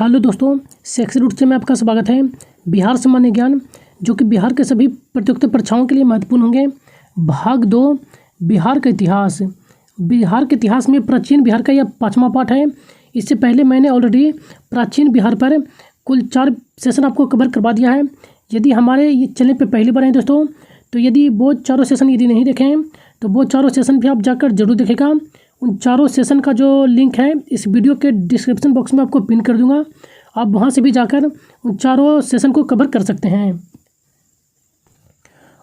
Hello दोस्तों, sexy root से में आपका स्वागत है। बिहार सामान्य ज्ञान जो कि बिहार के सभी प्रतियोगिता परीक्षाओं के लिए महत्वपूर्ण होंगे। भाग 2 बिहार का इतिहास। बिहार के इतिहास में प्राचीन बिहार का यह 5वां पार्ट है। इससे पहले मैंने ऑलरेडी प्राचीन बिहार पर कुल 4 सेशन आपको कवर करवा दिया है। यदि हमारे ये चैनल पर पहली बार हैं दोस्तों, तो यदि वो चारों सेशन यदि नहीं देखे हैं तो वो चारों सेशन भी आप जाकर जरूर देखेगा। उन चारों सेशन का जो लिंक है इस वीडियो के डिस्क्रिप्शन बॉक्स में आपको पिन कर दूंगा। आप वहां से भी जाकर उन चारों सेशन को कवर कर सकते हैं।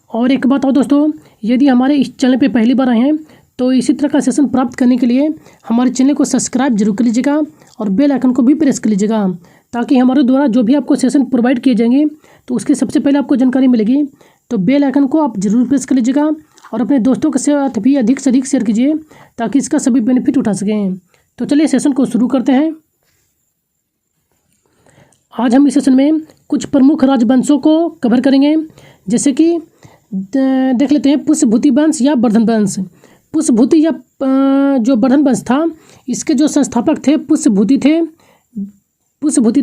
और एक बात और दोस्तों, यदि हमारे इस चैनल पे पहली बार आए हैं तो इसी तरह का सेशन प्राप्त करने के लिए हमारे चैनल को सब्सक्राइब जरूर कर लीजिएगा और बेल आइकन को भी प्रेस कर लीजिएगा, ताकि हमारे द्वारा जो भी आपको सेशन प्रोवाइड किए जाएंगे तो उसकी सबसे पहले आपको जानकारी मिलेगी। तो बेल आइकन को आप जरूर प्रेस कर लीजिएगा और अपने दोस्तों के साथ भी अधिक से अधिक शेयर कीजिए ताकि इसका सभी बेनिफिट उठा सकें। तो चलिए सेशन को शुरू करते हैं। आज हम इस सेशन में कुछ प्रमुख राजवंशों को कवर करेंगे, जैसे कि देख लेते हैं पुष्यभूति वंश या वर्धन वंश। पुष्यभूति या जो वर्धन वंश था, इसके जो संस्थापक थे पुष्यभूति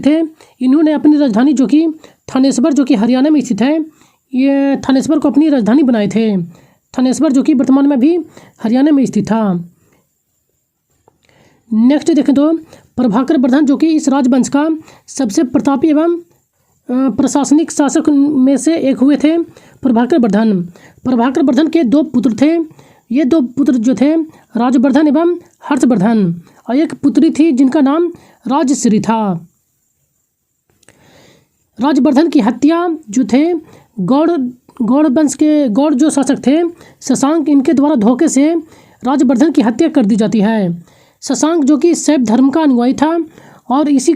थे। इन्होंने अपनी राजधानी जो कि थानेश्वर जो कि हरियाणा में स्थित है, ये थानेश्वर को अपनी राजधानी बनाए थे। थानेश्वर जो कि वर्तमान में भी हरियाणा में स्थित था। नेक्स्ट देखें तो प्रभाकर वर्धन जो कि इस राजवंश का सबसे प्रतापी एवं प्रशासनिक शासक में से एक हुए थे। प्रभाकर वर्धन के 2 पुत्र थे। ये 2 पुत्र जो थे राजवर्धन एवं हर्षवर्धन, और एक पुत्री थी जिनका नाम राजश्री था। राजवर्धन की हत्या जो थे गौड़ वंश के गौड़ जो शासक थे शशांक, इनके द्वारा धोखे से राजवर्धन की हत्या कर दी जाती है। शशांक जो कि शैव धर्म का अनुयायी था और इसी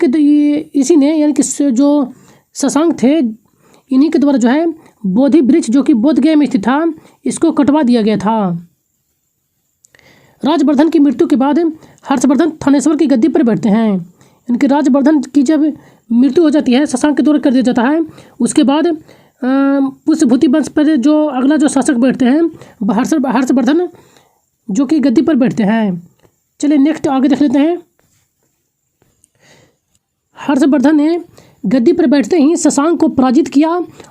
ने यानी कि जो शशांक थे इन्हीं के द्वारा जो है बोधि वृक्ष जो कि बोधगया में स्थित था इसको कटवा दिया गया था। राजवर्धन की मृत्यु के बाद हर्षवर्धन थानेश्वर की गद्दी पर बैठते हैं। इनके राजवर्धन की जब मृत्यु हो जाती है, शशांक के द्वारा कर दिया जाता है, उसके बाद पुष्यभूति वंश पर जो अगला जो शासक बैठते हैं हर्षवर्धन जो कि गद्दी पर बैठते हैं। चलिए नेक्स्ट आगे देख लेते हैं। हर्षवर्धन ने गद्दी पर बैठते ही शशांक को पराजित किया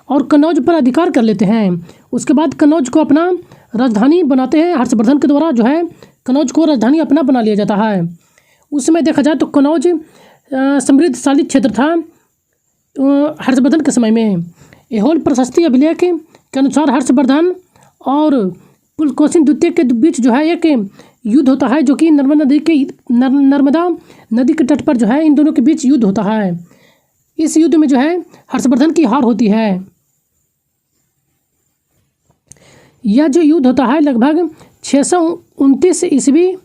और कन्नौज पर अधिकार कर लेते हैं। उसके बाद कन्नौज को अपना राजधानी बनाते हैं। हर्षवर्धन के द्वारा जो है कन्नौज को राजधानी अपना बना लिया जाता है। उस समय देखा जाए तो कन्नौज समृद्धशाली क्षेत्र था हर्षवर्धन के समय में। ऐहोल प्रशस्ति अभिलेख के अनुसार हर्षवर्धन और पुलकेशिन द्वितीय के बीच जो है एक युद्ध होता है, जो कि नर्मदा नदी के तट पर जो है इन दोनों के बीच युद्ध होता है। इस युद्ध में जो है हर्षवर्धन की हार होती है। यह जो युद्ध होता है लगभग 629 ईस्वी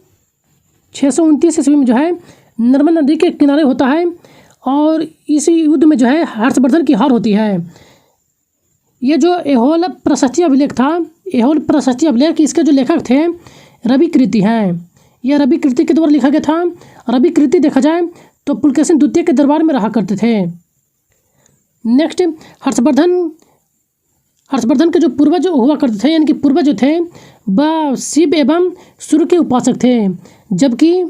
में जो है नर्मदा नदी के किनारे होता है और इस युद्ध में जो है हर्षवर्धन की हार होती है। ये जो ऐहोल प्रशस्ति अभिलेख था, ऐहोल प्रशस्ति अभिलेख, इसके जो लेखक थे रवि कृति हैं। यह रवि कृति के द्वारा लिखा गया था। रवि कृति देखा जाए तो पुलकेशिन द्वितीय के दरबार में रहा करते थे। नेक्स्ट हर्षवर्धन के जो पूर्वज हुआ करते थे, यानी कि पूर्वज जो थे वह शिव एवं सूर्य के उपासक थे, जबकि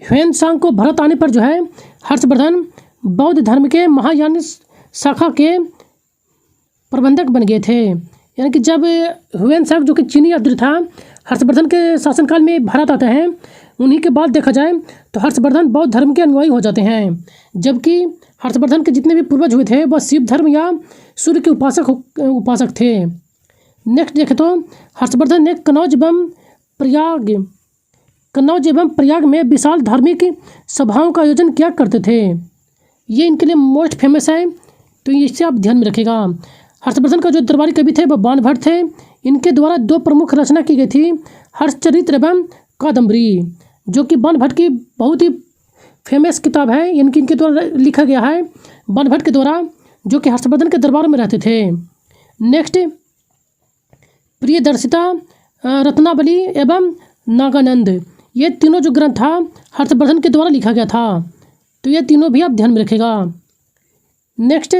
ह्वेनसांग को भारत आने पर जो है हर्षवर्धन बौद्ध धर्म के महायान शाखा के प्रबंधक बन गए थे। यानी कि जब ह्वेनसांग जो कि चीनी यात्री था हर्षवर्धन के शासनकाल में भारत आते हैं, उन्हीं के बाद देखा जाए तो हर्षवर्धन बौद्ध धर्म के अनुयायी हो जाते हैं, जबकि हर्षवर्धन के जितने भी पूर्वज हुए थे वह शिव धर्म या सूर्य के उपासक थे। नेक्स्ट देखें तो हर्षवर्धन ने कन्नौज एवं प्रयाग में विशाल धार्मिक सभाओं का आयोजन किया करते थे। ये इनके लिए मोस्ट फेमस है, तो इससे आप ध्यान में रखिएगा। हर्षवर्धन का जो दरबारी कवि थे वह बाणभट्ट थे। इनके द्वारा 2 प्रमुख रचना की गई थी, हर्षचरित्र एवं कादम्बरी, जो कि बाणभट्ट की बहुत ही फेमस किताब है। इनके द्वारा लिखा गया है बाणभट्ट के द्वारा, जो कि हर्षवर्धन के दरबार में रहते थे। नेक्स्ट प्रियदर्शिता, रत्नावली एवं नागानंद, ये तीनों जो ग्रंथ था हर्षवर्धन के द्वारा लिखा गया था, तो ये तीनों भी आप ध्यान में रखिएगा। नेक्स्ट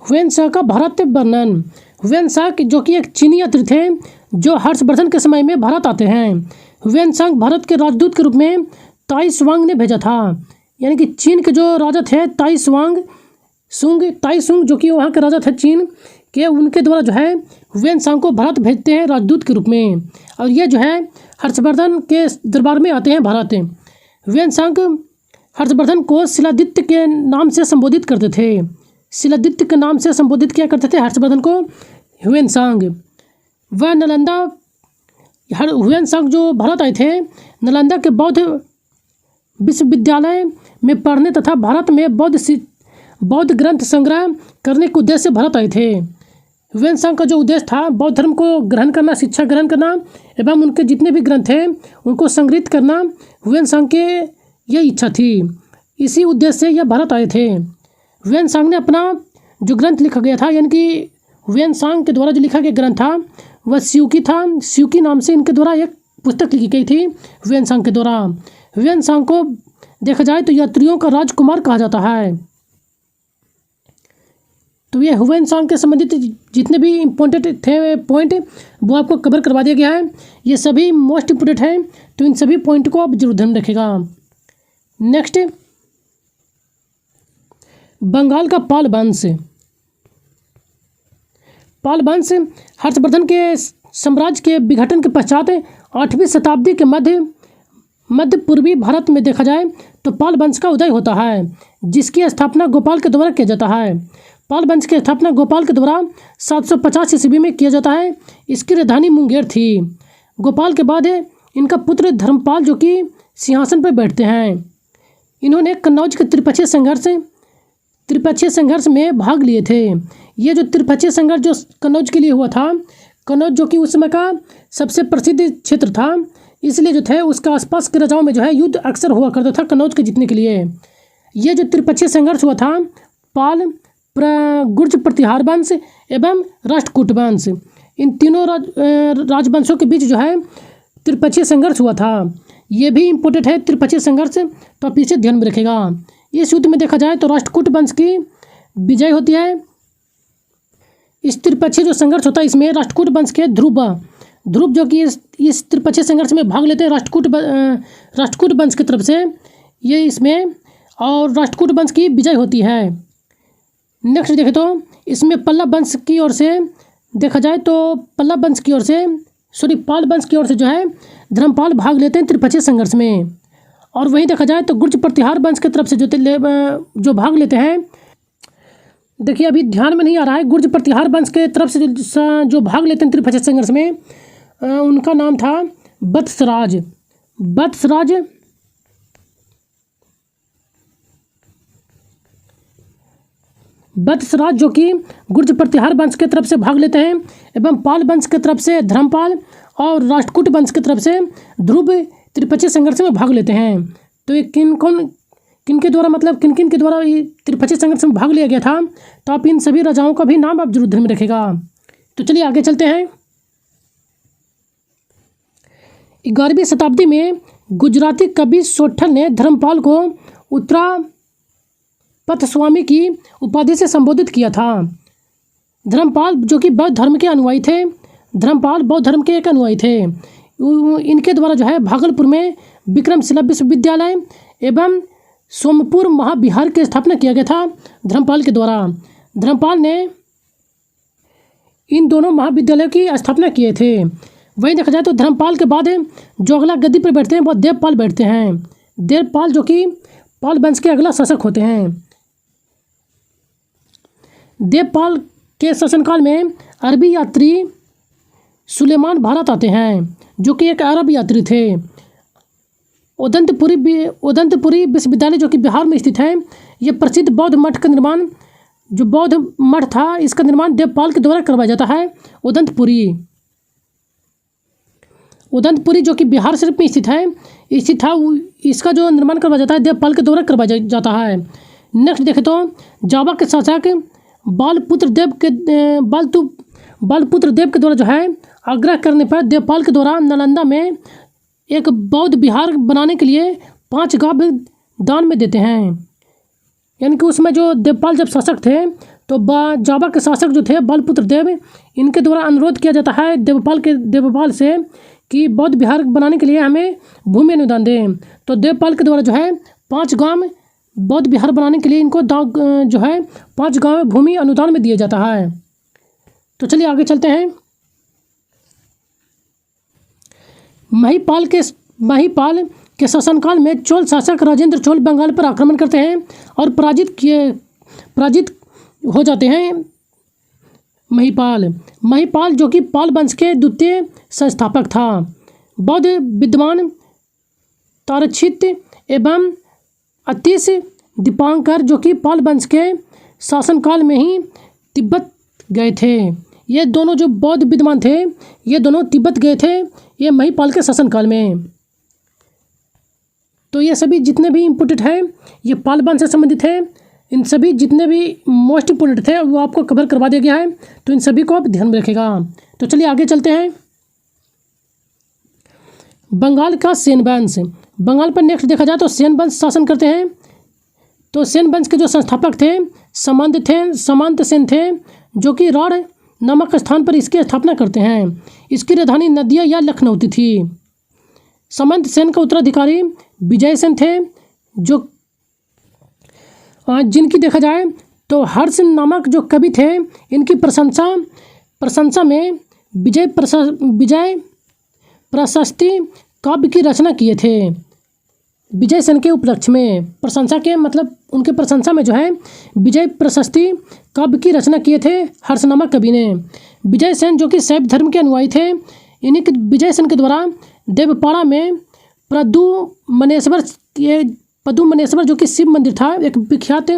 ह्वेनसांग का भारत वर्णन। ह्वेनसांग जो कि एक चीनी यात्री थे जो हर्षवर्धन के समय में भारत आते हैं। ह्वेनसांग भारत के राजदूत के रूप में ताइशुआंग ने भेजा था। यानी कि चीन के जो राजा थे ताइसुंग जो कि वहाँ के राजा थे चीन के, उनके द्वारा जो है हुएनसांग को भारत भेजते हैं राजदूत के रूप में। और ये जो है हर्षवर्धन के दरबार में आते हैं भारत। हुएनसांग हर्षवर्धन को शिलादित्य के नाम से संबोधित करते थे। शिलादित्य के नाम से संबोधित किया करते थे हर्षवर्धन को हुएनसांग। वह हुएनसांग जो भारत आए थे, नालंदा के बौद्ध विश्वविद्यालय में पढ़ने तथा भारत में बौद्ध ग्रंथ संग्रह करने के उद्देश्य से भारत आए थे। हुएनसांग का जो उद्देश्य था बौद्ध धर्म को ग्रहण करना, शिक्षा ग्रहण करना एवं उनके जितने भी ग्रंथ हैं उनको संग्रहित करना, हुएनसांग के यह इच्छा थी। इसी उद्देश्य से यह भारत आए थे। हुएनसांग ने अपना जो ग्रंथ लिखा गया था, यानी कि हुएनसांग के द्वारा जो लिखा गया ग्रंथ था वह स्यूकी था। स्यूकी नाम से इनके द्वारा एक पुस्तक लिखी गई थी हुएनसांग के द्वारा। हुएनसांग को देखा जाए तो यात्रियों का राजकुमार कहा जाता है। तो ये हुएनसांग के संबंधित जितने भी इम्पोर्टेंट थे पॉइंट वो आपको कवर करवा दिया गया है। ये सभी मोस्ट इम्पोर्टेंट हैं, तो इन सभी पॉइंट को आप जरूर ध्यान रखिएगा। नेक्स्ट, बंगाल का पाल वंश। पाल वंश हर्षवर्धन के साम्राज्य के विघटन के पश्चात 8वीं शताब्दी के मध्य पूर्वी भारत में देखा जाए तो पाल वंश का उदय होता है, जिसकी स्थापना गोपाल के द्वारा किया जाता है। पाल वंश की स्थापना गोपाल के द्वारा 750 ईस्वी में किया जाता है। इसकी राजधानी मुंगेर थी। गोपाल के बाद इनका पुत्र धर्मपाल जो कि सिंहासन पर बैठते हैं। इन्होंने कन्नौज के त्रिपक्षीय संघर्ष में भाग लिए थे। ये जो त्रिपक्षीय संघर्ष जो कन्नौज के लिए हुआ था, कन्नौज जो कि उस समय का सबसे प्रसिद्ध क्षेत्र था, इसलिए जो थे उसका आसपास के राजाओं में जो है युद्ध अक्सर हुआ करता था कन्नौज के जीतने के लिए। ये जो त्रिपक्षीय संघर्ष हुआ था, पाल, गुर्ज प्रतिहार वंश एवं राष्ट्रकूट वंश, इन तीनों राजवंशों के बीच जो है त्रिपक्षीय संघर्ष हुआ था। ये भी इम्पोर्टेंट है त्रिपक्षीय संघर्ष, तो आप इसे ध्यान में रखेगा। इस युद्ध में देखा जाए तो राष्ट्रकूट वंश की विजय होती है। इस त्रिपक्षीय जो संघर्ष होता है इसमें राष्ट्रकूट वंश के ध्रुव जो कि इस त्रिपक्षीय संघर्ष में भाग लेते हैं राष्ट्रकूट वंश की तरफ से, ये इसमें, और राष्ट्रकूट वंश की विजय होती है। नेक्स्ट देखें तो इसमें पल्लव वंश की ओर से देखा जाए तो पाल वंश की ओर से जो है धर्मपाल भाग लेते हैं त्रिपक्षीय संघर्ष में। और वहीं देखा जाए तो गुर्ज प्रतिहार वंश की तरफ से जो भाग लेते हैं, देखिए अभी ध्यान में नहीं आ रहा है, गुर्ज प्रतिहार वंश के तरफ से जो भाग लेते हैं त्रिपक्षीय संघर्ष में, उनका नाम था वत्सराज जो कि गुर्ज प्रतिहार वंश के तरफ से भाग लेते हैं, एवं पाल वंश की तरफ से धर्मपाल और राष्ट्रकूट वंश की तरफ से ध्रुव त्रिपक्षीय संघर्ष में भाग लेते हैं। तो ये किन के द्वारा, मतलब किन के द्वारा ये त्रिपक्षीय संघर्ष में भाग लिया गया था, तो आप इन सभी राजाओं का भी नाम आप जरूर ध्यान में रखेगा। तो चलिए आगे चलते हैं। 11वीं शताब्दी में गुजराती कवि सोठल ने धर्मपाल को उत्तरापथस्वामी की उपाधि से संबोधित किया था। धर्मपाल जो कि बौद्ध धर्म के अनुयायी थे, एक अनुयायी थे। इनके द्वारा जो है भागलपुर में विक्रमशिला विश्वविद्यालय एवं सोमपुर महाविहार की स्थापना किया गया था धर्मपाल के द्वारा। धर्मपाल ने इन दोनों महाविद्यालयों की स्थापना किए थे। वहीं देखा जाए तो धर्मपाल के बाद जो अगला गद्दी पर बैठते हैं वो देवपाल बैठते हैं। देवपाल जो कि पाल वंश के अगला शासक होते हैं। देवपाल के शासनकाल में अरबी यात्री सुलेमान भारत आते हैं, जो कि एक अरब यात्री थे। उदंतपुरी विश्वविद्यालय जो कि बिहार में स्थित है, ये प्रसिद्ध बौद्ध मठ का निर्माण, जो बौद्ध मठ था इसका निर्माण देवपाल के द्वारा करवाया जाता है। उदंतपुरी जो कि बिहार शरीफ में स्थित था, इसका जो निर्माण करवाया जाता है देवपाल के द्वारा करवाया जाता है। नेक्स्ट देखें तो जावा के शासक बालपुत्र देव के द्वारा जो है आग्रह करने पर देवपाल के द्वारा नालंदा में एक बौद्ध विहार बनाने के लिए 5 गांव दान में देते हैं। यानी कि उसमें जो देवपाल जब शासक थे तो जावा के शासक जो थे बलपुत्र देव, इनके द्वारा अनुरोध किया जाता है देवपाल से कि बौद्ध विहार बनाने के लिए हमें भूमि अनुदान दें। तो देवपाल के द्वारा जो है 5 गांव में बौद्ध विहार बनाने के लिए इनको जो है 5 गांव में भूमि अनुदान में दिया जाता है। तो चलिए आगे चलते हैं। महिपाल के शासनकाल में चोल शासक राजेंद्र चोल बंगाल पर आक्रमण करते हैं और पराजित हो जाते हैं। महिपाल जो कि पाल वंश के द्वितीय संस्थापक था। बौद्ध विद्वान तारक्षित एवं अतीश दीपांकर जो कि पाल वंश के शासनकाल में ही तिब्बत गए थे। ये दोनों जो बौद्ध विद्वान थे ये दोनों तिब्बत गए थे ये महिपाल के शासनकाल में। तो ये सभी जितने भी इम्पोर्टेंट हैं ये पाल वंश से संबंधित है। इन सभी जितने भी मोस्ट इम्पोर्टेंट थे वो आपको कवर करवा दिया गया है, तो इन सभी को आप ध्यान में रखिएगा। तो चलिए आगे चलते हैं। बंगाल का सेन वंश। बंगाल पर नेक्स्ट देखा जाए तो सेन वंश शासन करते हैं। तो सेन वंश के जो संस्थापक थे सामंत सेन थे जो कि राढ़ नामक स्थान पर इसकी स्थापना करते हैं। इसकी राजधानी नदिया या लखनऊ थी। सामंत सेन का उत्तराधिकारी विजय सेन थे जो जिनकी देखा जाए तो हर्ष नामक जो कवि थे इनकी प्रशंसा में विजय प्रशस्ति काव्य की रचना किए थे। विजय सेन के उपलक्ष्य में प्रशंसा के मतलब उनके प्रशंसा में जो है विजय प्रशस्ति काव्य की रचना किए थे हर्ष नामक कवि ने। विजय सेन जो कि शैव धर्म के अनुयायी थे, इन्हीं के विजय सेन के द्वारा देवपाड़ा में पदुमनेश्वर जो कि शिव मंदिर था, एक विख्यात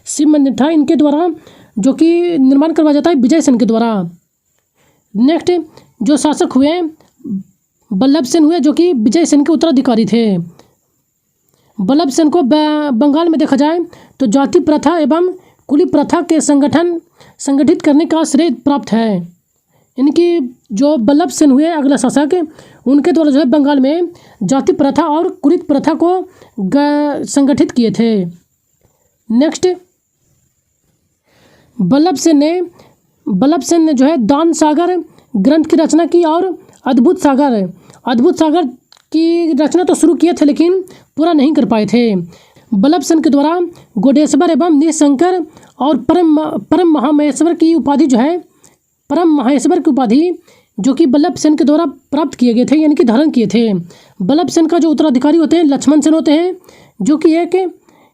शिव मंदिर था, इनके द्वारा जो कि निर्माण करवाया जाता है विजय सेन के द्वारा। नेक्स्ट जो शासक हुए बल्लभ सेन हुए जो कि विजय सेन के उत्तराधिकारी थे। बल्लभ सेन को बंगाल में देखा जाए तो जाति प्रथा एवं कुली प्रथा के संगठित करने का श्रेय प्राप्त है। इनकी जो बल्लभ सेन हुए अगला शासक, उनके द्वारा जो है बंगाल में जाति प्रथा और कुलित प्रथा को संगठित किए थे। नेक्स्ट बल्लभ सेन ने जो है दान सागर ग्रंथ की रचना की और अद्भुत सागर की रचना तो शुरू किए थे लेकिन पूरा नहीं कर पाए थे। बल्लभ सेन के द्वारा गोडेश्वर एवं निशंकर और परम महामहेश्वर की उपाधि जो कि बल्लभ सेन के द्वारा प्राप्त किए गए थे यानी कि धारण किए थे। बल्लभ सेन का जो उत्तराधिकारी होते हैं लक्ष्मण सेन होते हैं जो कि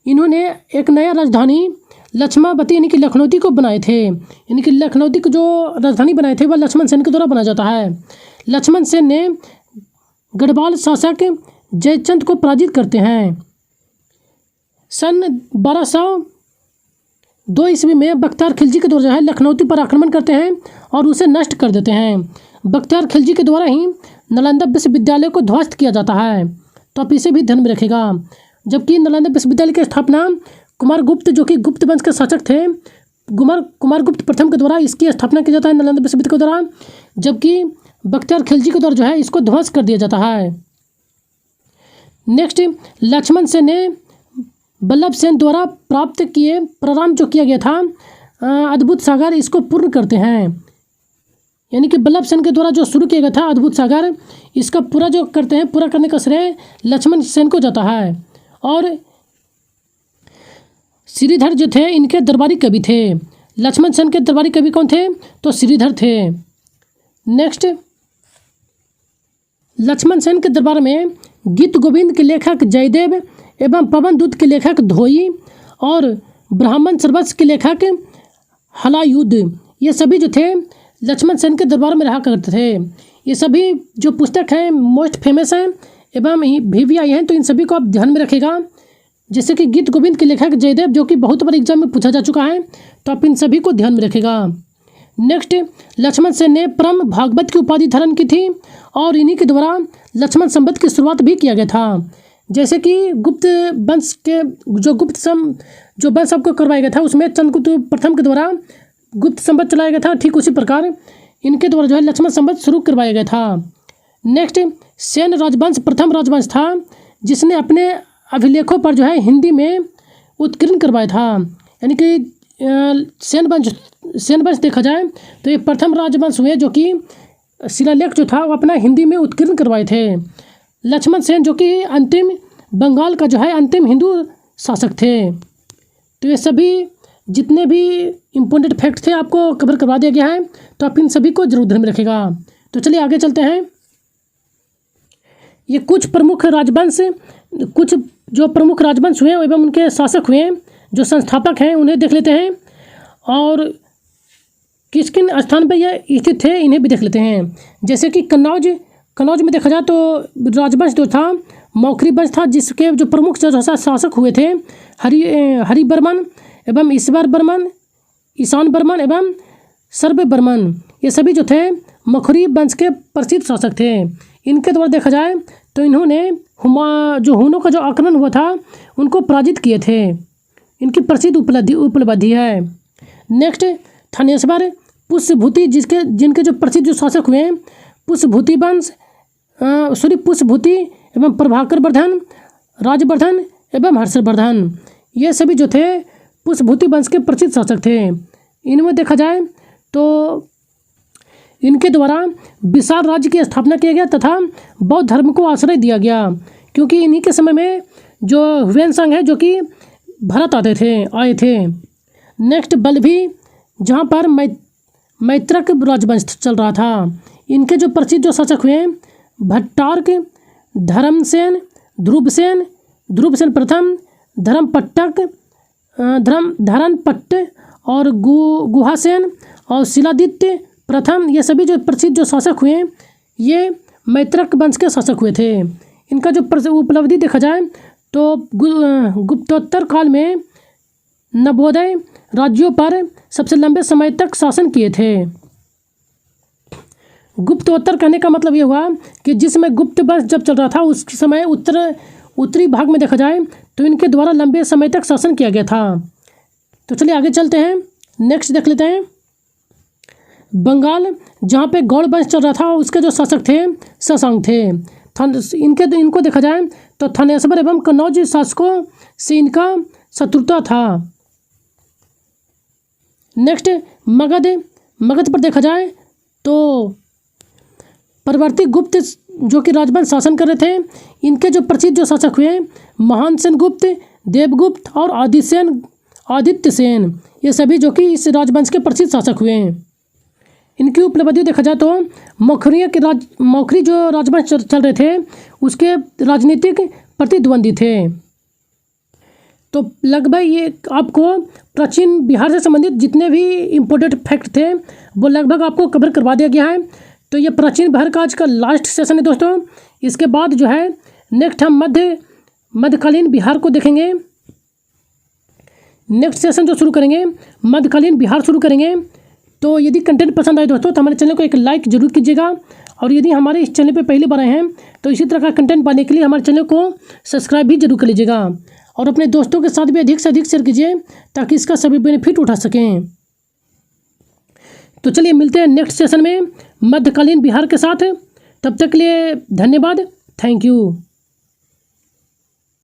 इन्होंने एक नया राजधानी लक्ष्मावती यानी कि लखनऊ को बनाए थे। यानी कि लखनऊ की जो राजधानी बनाए थे वह लक्ष्मण सेन के द्वारा बनाया जाता है। लक्ष्मण सेन ने गढ़वाल शासक जयचंद को पराजित करते हैं। सन 1202 ईस्वी में बख्तियार खिलजी के द्वारा जो है लखनऊ पर आक्रमण करते हैं और उसे नष्ट कर देते हैं। बख्तियार खिलजी के द्वारा ही नालंदा विश्वविद्यालय को ध्वस्त किया जाता है, तो आप इसे भी ध्यान में रखेगा। जबकि नालंदा विश्वविद्यालय की स्थापना कुमारगुप्त जो कि गुप्त वंश के शासक थे कुमारगुप्त प्रथम के द्वारा इसकी स्थापना की जाता है नालंदा विश्वविद्यालय के द्वारा, जबकि बख्तियार खिलजी के द्वारा जो है इसको ध्वस्त कर दिया जाता है। नेक्स्ट लक्ष्मण सेन ने बल्लभ सेन द्वारा प्रारंभ जो किया गया था अद्भुत सागर, इसको पूर्ण करते हैं। यानी कि बल्लभ सेन के द्वारा जो शुरू किया गया था अद्भुत सागर, इसका पूरा करने का श्रेय लक्ष्मण सेन को जाता है। और श्रीधर जो थे इनके दरबारी कवि थे। लक्ष्मण सेन के दरबारी कवि कौन थे? तो श्रीधर थे। नेक्स्ट लक्ष्मण सेन के दरबार में गीत गोविंद के लेखक जयदेव एवं पवन दूत के लेखक धोई और ब्राह्मण सर्वस्व के लेखक हलायुद्ध, ये सभी जो थे लक्ष्मण सेन के दरबार में रहा करते थे। ये सभी जो पुस्तक हैं मोस्ट फेमस हैं एवं भी आई हैं, तो इन सभी को आप ध्यान में रखेगा। जैसे कि गीत गोविंद के लेखक जयदेव जो कि बहुत बार एग्जाम में पूछा जा चुका है, तो आप इन सभी को ध्यान में रखेगा। नेक्स्ट लक्ष्मण सेन ने परम भागवत की उपाधि धारण की थी और इन्हीं के द्वारा लक्ष्मण संवत की शुरुआत भी किया गया था। जैसे कि गुप्त वंश के जो वंश आपको करवाया गया था उसमें चंद्रगुप्त प्रथम के द्वारा गुप्त संवत चलाया गया था, ठीक उसी प्रकार इनके द्वारा जो है लक्ष्मण संवत शुरू करवाया गया था। नेक्स्ट सेन राजवंश प्रथम राजवंश था जिसने अपने अभिलेखों पर जो है हिंदी में उत्कीर्ण करवाया था। यानी कि सेन वंश देखा जाए तो ये प्रथम राजवंश हुए जो कि शिलालेख जो था वो अपना हिंदी में उत्कीर्ण करवाए थे। लक्ष्मण सेन जो कि अंतिम बंगाल का जो है अंतिम हिंदू शासक थे। तो ये सभी जितने भी इम्पोर्टेंट फैक्ट थे आपको कवर करवा दिया गया है, तो आप इन सभी को जरूर ध्यान में रखिएगा। तो चलिए आगे चलते हैं। ये कुछ प्रमुख राजवंश हुए एवं उनके शासक हुए जो संस्थापक हैं उन्हें देख लेते हैं, और किस किन स्थान पर यह स्थित थे इन्हें भी देख लेते हैं। जैसे कि कन्नौज में देखा जाए तो राजवंश जो था मौखरी वंश था, जिसके जो प्रमुख शासक हुए थे हरिवर्मन एवं ईश्वर बर्मन, ईशान बर्मन एवं सर्व बर्मन। ये सभी जो थे मौखरी वंश के प्रसिद्ध शासक थे। इनके द्वारा देखा जाए तो इन्होंने हुनों का जो आक्रमण हुआ था उनको पराजित किए थे। इनकी प्रसिद्ध उपलब्धि है। नेक्स्ट थानेश्वर पुष्यभूति, जिनके जो प्रसिद्ध जो शासक हुए पुष्यभूति एवं प्रभाकर वर्धन, राजवर्धन एवं हर्षवर्धन। ये सभी जो थे पुष्यभूति वंश के प्रसिद्ध शासक थे। इनमें देखा जाए तो इनके द्वारा विशाल राज्य की स्थापना किया गया तथा बौद्ध धर्म को आश्रय दिया गया, क्योंकि इन्हीं के समय में जो ह्वेनसांग है जो कि भारत आए थे। नेक्स्ट बल्लभी, जहाँ पर मैत्रक राजवंश चल रहा था। इनके जो प्रसिद्ध जो शासक हुए भट्टार्क, धर्मसेन, ध्रुवसेन प्रथम, धरमपट्ट और गुहासेन और शिलादित्य प्रथम। ये सभी जो प्रसिद्ध जो शासक हुए ये मैत्रक वंश के शासक हुए थे। इनका जो उपलब्धि देखा जाए तो गुप्तोत्तर काल में नवोदय राज्यों पर सबसे लंबे समय तक शासन किए थे। गुप्तोत्तर कहने का मतलब ये हुआ कि जिस समय गुप्त वंश जब चल रहा था उस समय उत्तरी भाग में देखा जाए तो इनके द्वारा लंबे समय तक शासन किया गया था। तो चलिए आगे चलते हैं। नेक्स्ट देख लेते हैं बंगाल, जहाँ पे गौड़ वंश चल रहा था उसके जो शासक थे शशांक थे। इनको देखा जाए तो थानेश्वर एवं कन्नौज शासकों से इनका शत्रुता था। नेक्स्ट मगध पर देखा जाए तो परवर्ती गुप्त जो कि राजवंश शासन कर रहे थे। इनके जो प्रसिद्ध जो शासक हुए महान सेन गुप्त, देवगुप्त और आदित्य सेन। ये सभी जो कि इस राजवंश के प्रसिद्ध शासक हुए। इनकी उपलब्धि देखा जाए तो मौखरी जो राजवंश चल रहे थे उसके राजनीतिक प्रतिद्वंदी थे। तो लगभग ये आपको प्राचीन बिहार से संबंधित जितने भी इम्पोर्टेंट फैक्ट थे वो लगभग आपको कवर करवा दिया गया है। तो ये प्राचीन बिहार का आज का लास्ट सेशन है दोस्तों। इसके बाद जो है नेक्स्ट हम मध्यकालीन बिहार को देखेंगे। नेक्स्ट सेशन जो शुरू करेंगे मध्यकालीन बिहार शुरू करेंगे। तो यदि कंटेंट पसंद आए दोस्तों तो हमारे चैनल को एक लाइक जरूर कीजिएगा, और यदि हमारे इस चैनल पे पहली बार आए हैं तो इसी तरह का कंटेंट पाने के लिए हमारे चैनल को सब्सक्राइब भी जरूर कर लीजिएगा, और अपने दोस्तों के साथ भी अधिक से अधिक शेयर कीजिए ताकि इसका सभी बेनिफिट उठा सकें। तो चलिए मिलते हैं नेक्स्ट सेशन में मध्यकालीन बिहार के साथ। तब तक के लिए धन्यवाद। Thank you.